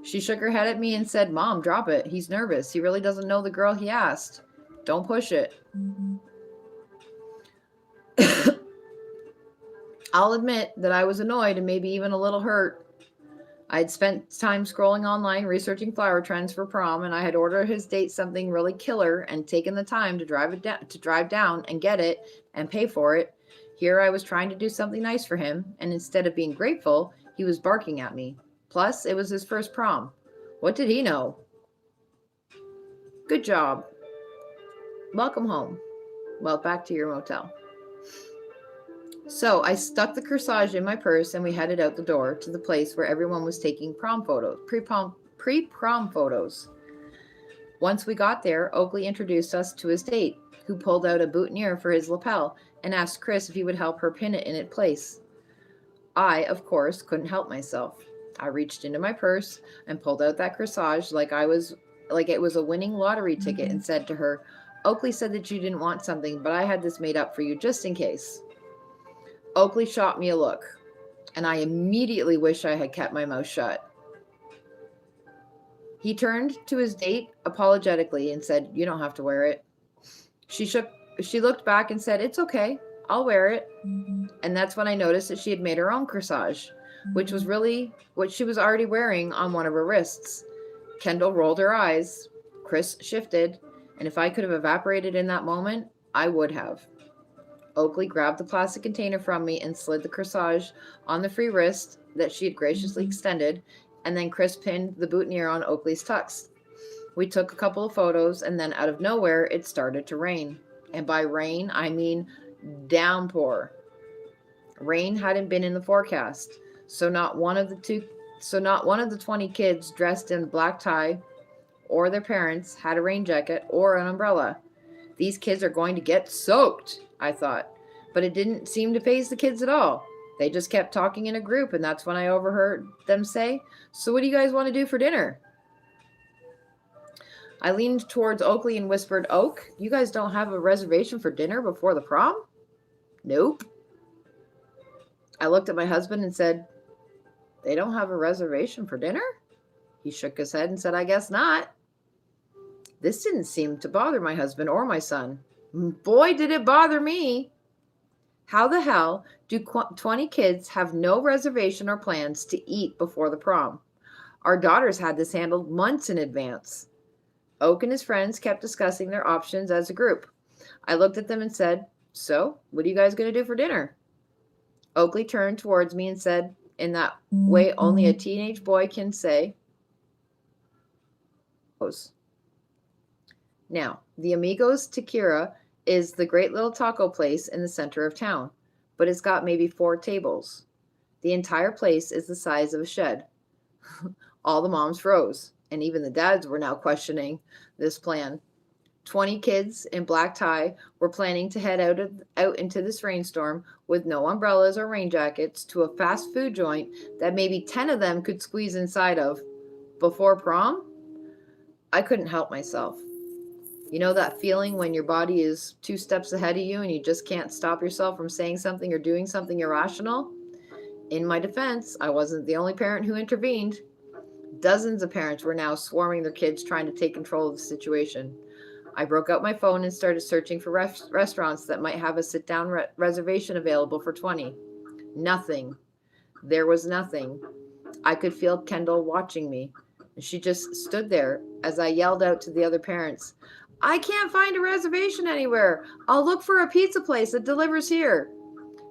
Speaker 1: She shook her head at me and said, "Mom, drop it. He's nervous. He really doesn't know the girl he asked. Don't push it." I'll admit that I was annoyed and maybe even a little hurt. I had spent time scrolling online researching flower trends for prom, and I had ordered his date something really killer and taken the time to drive down and get it and pay for it. Here I was trying to do something nice for him, and instead of being grateful, he was barking at me. Plus, it was his first prom. What did he know? Good job. Welcome home. Well, back to your motel. So I stuck the corsage in my purse and we headed out the door to the place where everyone was taking prom photos, pre-prom photos. Once we got there, Oakley introduced us to his date, who pulled out a boutonniere for his lapel and asked Chris if he would help her pin it in its place. I, of course, couldn't help myself. I reached into my purse and pulled out that corsage like it was a winning lottery ticket and said to her, "Oakley said that you didn't want something, but I had this made up for you just in case." Oakley shot me a look, and I immediately wish I had kept my mouth shut. He turned to his date apologetically and said, "You don't have to wear it." She looked back and said, "It's okay. I'll wear it." And that's when I noticed that she had made her own corsage, which was really what she was already wearing on one of her wrists. Kendall rolled her eyes. Chris shifted, and if I could have evaporated in that moment, I would have. Oakley grabbed the plastic container from me and slid the corsage on the free wrist that she had graciously extended, and then Chris pinned the boutonniere on Oakley's tux. We took a couple of photos, and then out of nowhere, it started to rain. And by rain, I mean downpour. Rain hadn't been in the forecast, so not one of the 20 kids dressed in black tie or their parents had a rain jacket or an umbrella. These kids are going to get soaked, I thought. But it didn't seem to faze the kids at all. They just kept talking in a group, and that's when I overheard them say, "So what do you guys want to do for dinner?" I leaned towards Oakley and whispered, "Oak, you guys don't have a reservation for dinner before the prom?" "Nope." I looked at my husband and said, "They don't have a reservation for dinner?" He shook his head and said, "I guess not." This didn't seem to bother my husband or my son. Boy, did it bother me. How the hell do 20 kids have no reservation or plans to eat before the prom? Our daughters had this handled months in advance. Oak and his friends kept discussing their options as a group. I looked at them and said, "So, what are you guys going to do for dinner?" Oakley turned towards me and said, in that way only a teenage boy can say, Now, the Amigos Tequila is the great little taco place in the center of town, but it's got maybe 4 tables. The entire place is the size of a shed. All the moms froze, and even the dads were now questioning this plan. 20 kids in black tie were planning to head out into this rainstorm with no umbrellas or rain jackets to a fast food joint that maybe 10 of them could squeeze inside of before prom? I couldn't help myself. You know that feeling when your body is 2 steps ahead of you and you just can't stop yourself from saying something or doing something irrational? In my defense, I wasn't the only parent who intervened. Dozens of parents were now swarming their kids trying to take control of the situation. I broke out my phone and started searching for restaurants that might have a sit-down reservation available for 20. Nothing. There was nothing. I could feel Kendall watching me. She just stood there as I yelled out to the other parents, I can't find a reservation anywhere. I'll look for a pizza place that delivers here.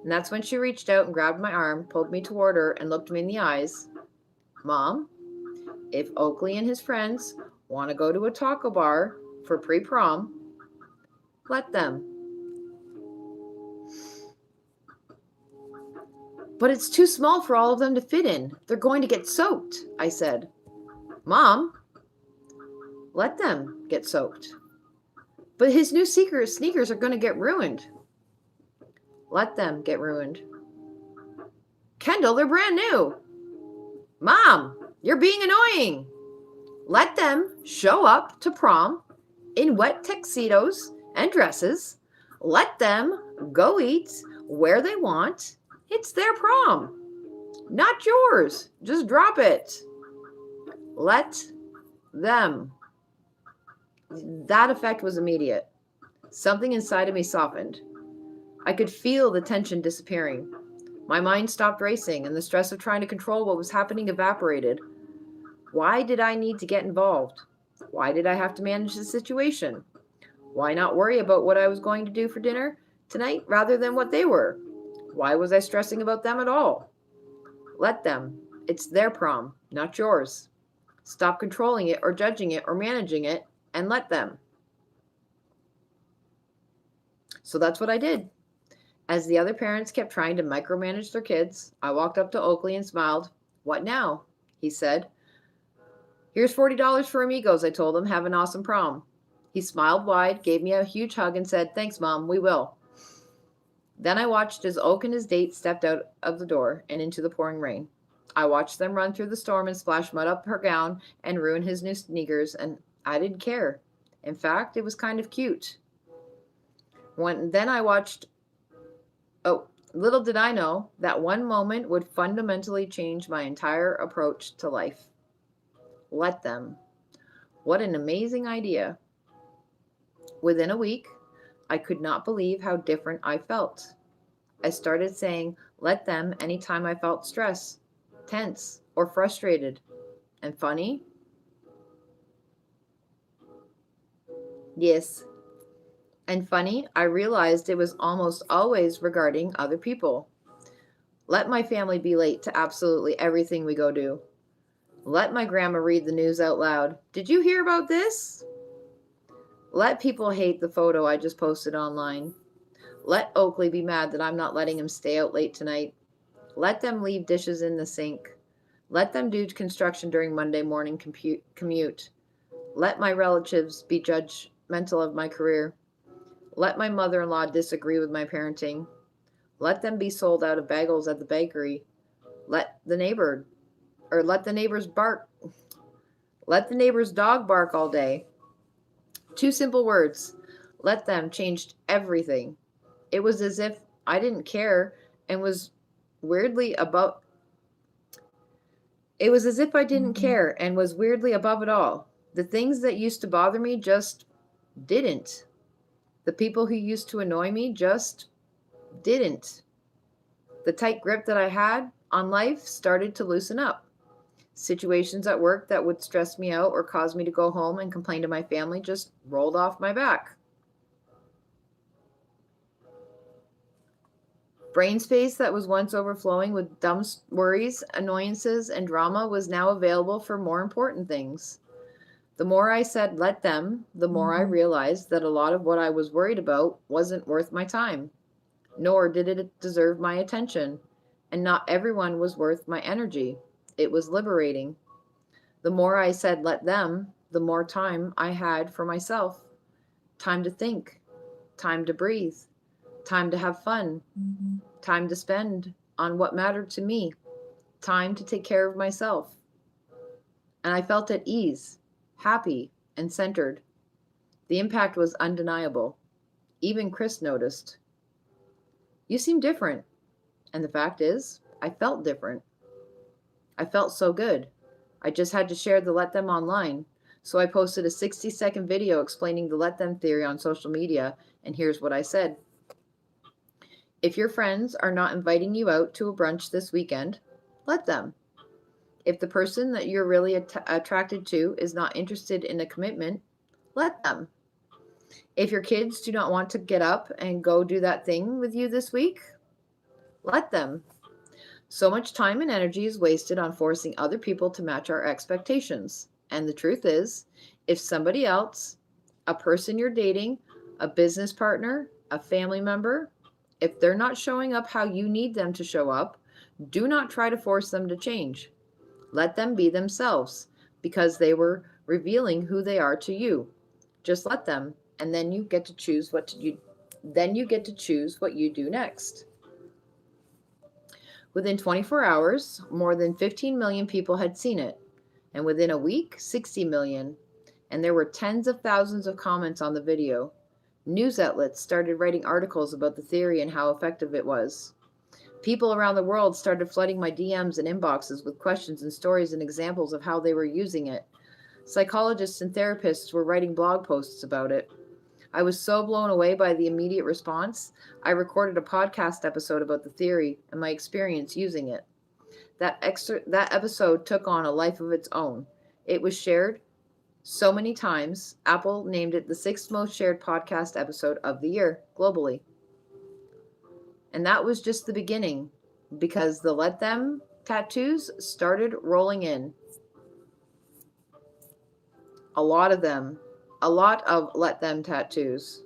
Speaker 1: And that's when she reached out and grabbed my arm, pulled me toward her, and looked me in the eyes. Mom, if Oakley and his friends want to go to a taco bar for pre-prom, let them. But it's too small for all of them to fit in. They're going to get soaked, I said. Mom, let them get soaked. But his new sneakers are going to get ruined. Let them get ruined. Kendall, they're brand new. Mom, you're being annoying. Let them show up to prom in wet tuxedos and dresses. Let them go eat where they want. It's their prom, not yours. Just drop it. Let them. That effect was immediate. Something inside of me softened. I could feel the tension disappearing. My mind stopped racing, and the stress of trying to control what was happening evaporated. Why did I need to get involved? Why did I have to manage the situation? Why not worry about what I was going to do for dinner tonight rather than what they were? Why was I stressing about them at all? Let them. It's their prom, not yours. Stop controlling it or judging it or managing it, and let them. So that's what I did. As the other parents kept trying to micromanage their kids, I walked up to Oakley and smiled. What now? He said. Here's $40 for amigos, I told him. Have an awesome prom. He smiled wide, gave me a huge hug, and said, Thanks, Mom, we will. Then I watched as Oak and his date stepped out of the door and into the pouring rain. I watched them run through the storm and splash mud up her gown and ruin his new sneakers, and I didn't care. In fact, it was kind of cute. Then I watched... Oh, little did I know that one moment would fundamentally change my entire approach to life. Let them. What an amazing idea. Within a week, I could not believe how different I felt. I started saying, let them anytime I felt stress, tense, or frustrated. And funny? Yes. And funny, I realized it was almost always regarding other people. Let my family be late to absolutely everything we go do. Let my grandma read the news out loud. Did you hear about this? Let people hate the photo I just posted online. Let Oakley be mad that I'm not letting him stay out late tonight. Let them leave dishes in the sink. Let them do construction during Monday morning commute. Let my relatives be judgmental of my career. Let my mother-in-law disagree with my parenting. Let them be sold out of bagels at the bakery. Let the neighbor's dog bark all day. 2 simple words. Let them changed everything. It was as if I didn't care and was weirdly above it all. The things that used to bother me just didn't. The people who used to annoy me just didn't. The tight grip that I had on life started to loosen up. Situations at work that would stress me out or cause me to go home and complain to my family just rolled off my back. Brain space that was once overflowing with dumb worries, annoyances, and drama was now available for more important things. The more I said let them, the more I realized that a lot of what I was worried about wasn't worth my time, nor did it deserve my attention, and not everyone was worth my energy. It was liberating. The more I said let them, the more time I had for myself. Time to think, time to breathe, time to have fun, time to spend on what mattered to me, time to take care of myself. And I felt at ease, happy, and centered. The impact was undeniable. Even Chris noticed. You seem different. And the fact is, I felt different. I felt so good. I just had to share the let them online. So I posted a 60-second video explaining the let them theory on social media, and here's what I said. If your friends are not inviting you out to a brunch this weekend, Let them. If the person that you're really attracted to is not interested in a commitment, let them. If your kids do not want to get up and go do that thing with you this week, let them. So much time and energy is wasted on forcing other people to match our expectations. And the truth is, if somebody else, a person you're dating, a business partner, a family member, if they're not showing up how you need them to show up, do not try to force them to change. Let them be themselves because they were revealing who they are to you. Just let them, and then you get to choose what you do next. Within 24 hours, more than 15 million people had seen it, and within a week, 60 million, and there were tens of thousands of comments on the video. News outlets started writing articles about the theory and how effective it was. People around the world started flooding my DMs and inboxes with questions and stories and examples of how they were using it. Psychologists and therapists were writing blog posts about it. I was so blown away by the immediate response, I recorded a podcast episode about the theory and my experience using it. That episode took on a life of its own. It was shared so many times, Apple named it the 6th most shared podcast episode of the year globally. And that was just the beginning, because the Let Them tattoos started rolling in. A lot of them. A lot of Let Them tattoos.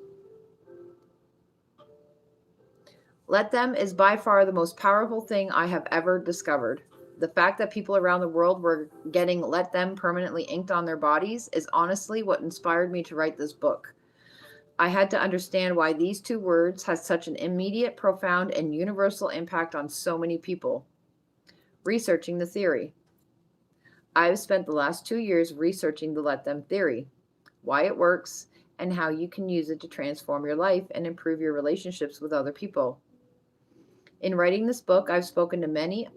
Speaker 1: Let Them is by far the most powerful thing I have ever discovered. The fact that people around the world were getting Let Them permanently inked on their bodies is honestly what inspired me to write this book. I had to understand why these 2 words had such an immediate, profound, and universal impact on so many people. Researching the theory. I've spent the last 2 years researching the Let Them theory, why it works, and how you can use it to transform your life and improve your relationships with other people. In writing this book, I've spoken to many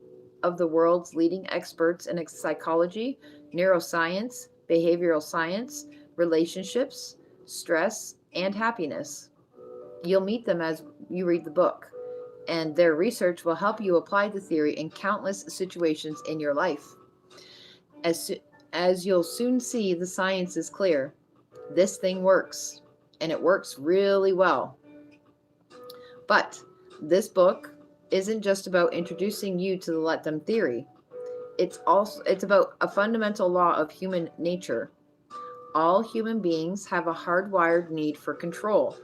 Speaker 1: of the world's leading experts in psychology, neuroscience, behavioral science, relationships, stress, and happiness. You'll meet them as you read the book, and their research will help you apply the theory in countless situations in your life. As you'll soon see, the science is clear. This thing works, and it works really well. But this book isn't just about introducing you to the Let Them theory. It's about a fundamental law of human nature. All human beings have a hardwired need for control.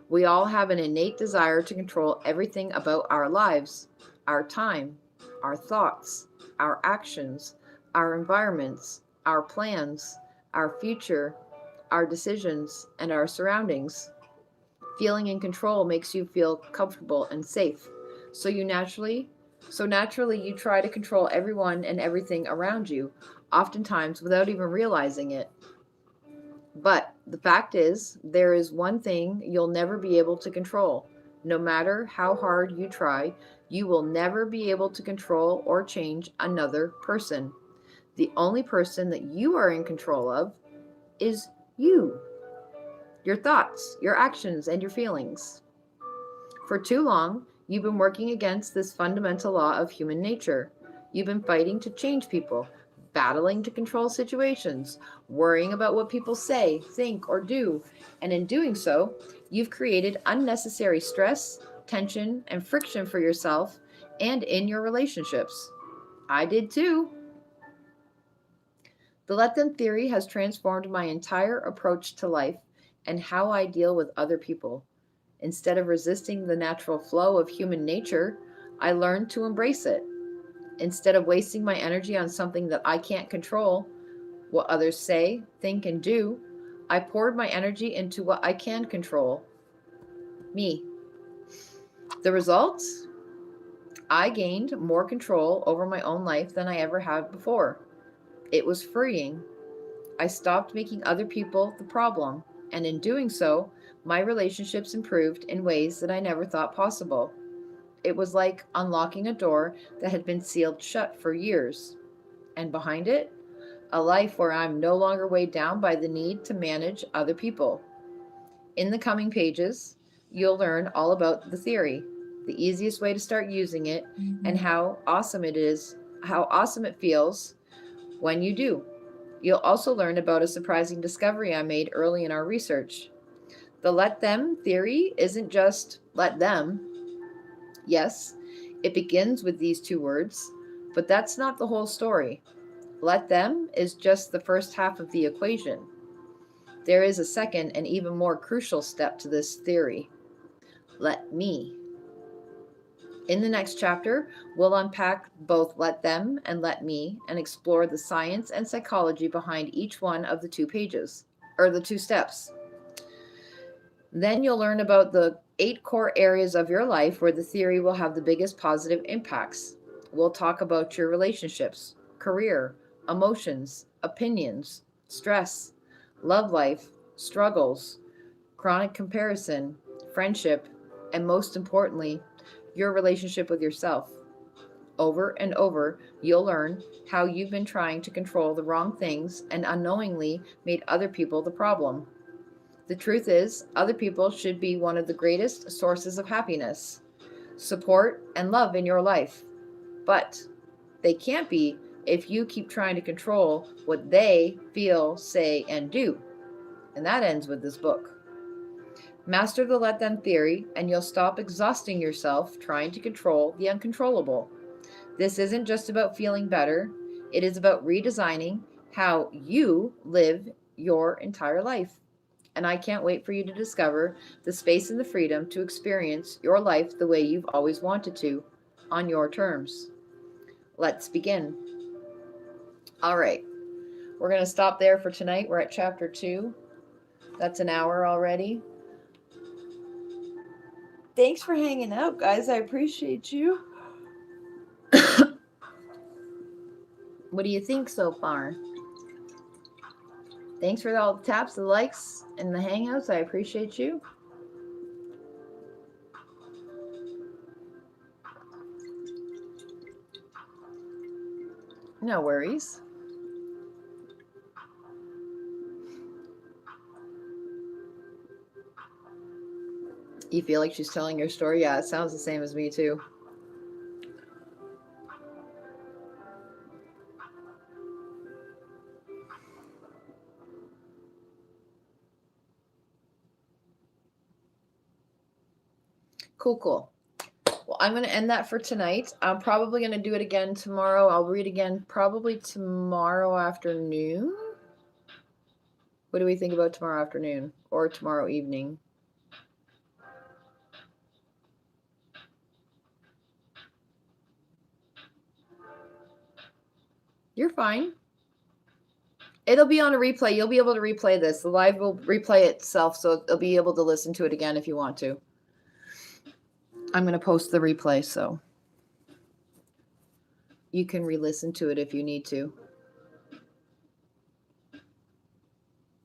Speaker 1: We all have an innate desire to control everything about our lives, our time, our thoughts, our actions, our environments, our plans, our future, our decisions, and our surroundings. Feeling in control makes you feel comfortable and safe. So naturally you try to control everyone and everything around you, oftentimes without even realizing it. But the fact is, there is one thing you'll never be able to control. No matter how hard you try, you will never be able to control or change another person. The only person that you are in control of is you. Your thoughts, your actions, and your feelings. For too long, you've been working against this fundamental law of human nature. You've been fighting to change people, battling to control situations, worrying about what people say, think, or do. And in doing so, you've created unnecessary stress, tension, and friction for yourself and in your relationships. I did too. The Let Them theory has transformed my entire approach to life and how I deal with other people. Instead of resisting the natural flow of human nature, I learned to embrace it. Instead of wasting my energy on something that I can't control, what others say, think, and do, I poured my energy into what I can control, me. The results? I gained more control over my own life than I ever had before. It was freeing. I stopped making other people the problem, and in doing so, my relationships improved in ways that I never thought possible. It was like unlocking a door that had been sealed shut for years. And behind it, a life where I'm no longer weighed down by the need to manage other people. In the coming pages, you'll learn all about the theory, the easiest way to start using it, and how awesome it feels when you do. You'll also learn about a surprising discovery I made early in our research. The let them theory isn't just let them. Yes, it begins with these two words, but that's not the whole story. Let them is just the first half of the equation. There is a second and even more crucial step to this theory. Let me. In the next chapter, we'll unpack both let them and let me and explore the science and psychology behind each one of the the two steps. Then you'll learn about the 8 core areas of your life where the theory will have the biggest positive impacts. We'll talk about your relationships, career, emotions, opinions, stress, love life, struggles, chronic comparison, friendship, and most importantly, your relationship with yourself. Over and over, you'll learn how you've been trying to control the wrong things and unknowingly made other people the problem. The truth is, other people should be one of the greatest sources of happiness, support, and love in your life. But they can't be if you keep trying to control what they feel, say, and do. And that ends with this book. Master the let them theory, and you'll stop exhausting yourself trying to control the uncontrollable. This isn't just about feeling better, it is about redesigning how you live your entire life. And I can't wait for you to discover the space and the freedom to experience your life the way you've always wanted to, on your terms. Let's begin. All right, we're going to stop there for tonight. We're at chapter 2. That's an hour already. Thanks for hanging out, guys. I appreciate you. What do you think so far? Thanks for all the taps, the likes, and the hangouts. I appreciate you. No worries. You feel like she's telling your story? Yeah, it sounds the same as me too. Cool. Well, I'm going to end that for tonight. I'm probably going to do it again tomorrow. I'll read again probably tomorrow afternoon. What do we think about tomorrow afternoon or tomorrow evening? You're fine. It'll be on a replay. You'll be able to replay this. The live will replay itself, so you'll be able to listen to it again if you want to. I'm going to post the replay, so you can re-listen to it if you need to.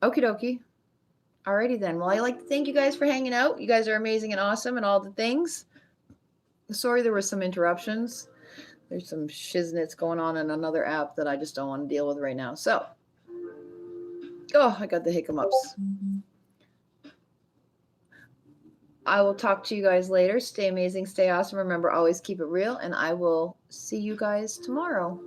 Speaker 1: Okie dokie. Alrighty then. Well, I'd like to thank you guys for hanging out. You guys are amazing and awesome and all the things. Sorry there were some interruptions. There's some shiznits going on in another app that I just don't want to deal with right now. So, I got the hiccups. I will talk to you guys later. Stay amazing, stay awesome. Remember, always keep it real, and I will see you guys tomorrow.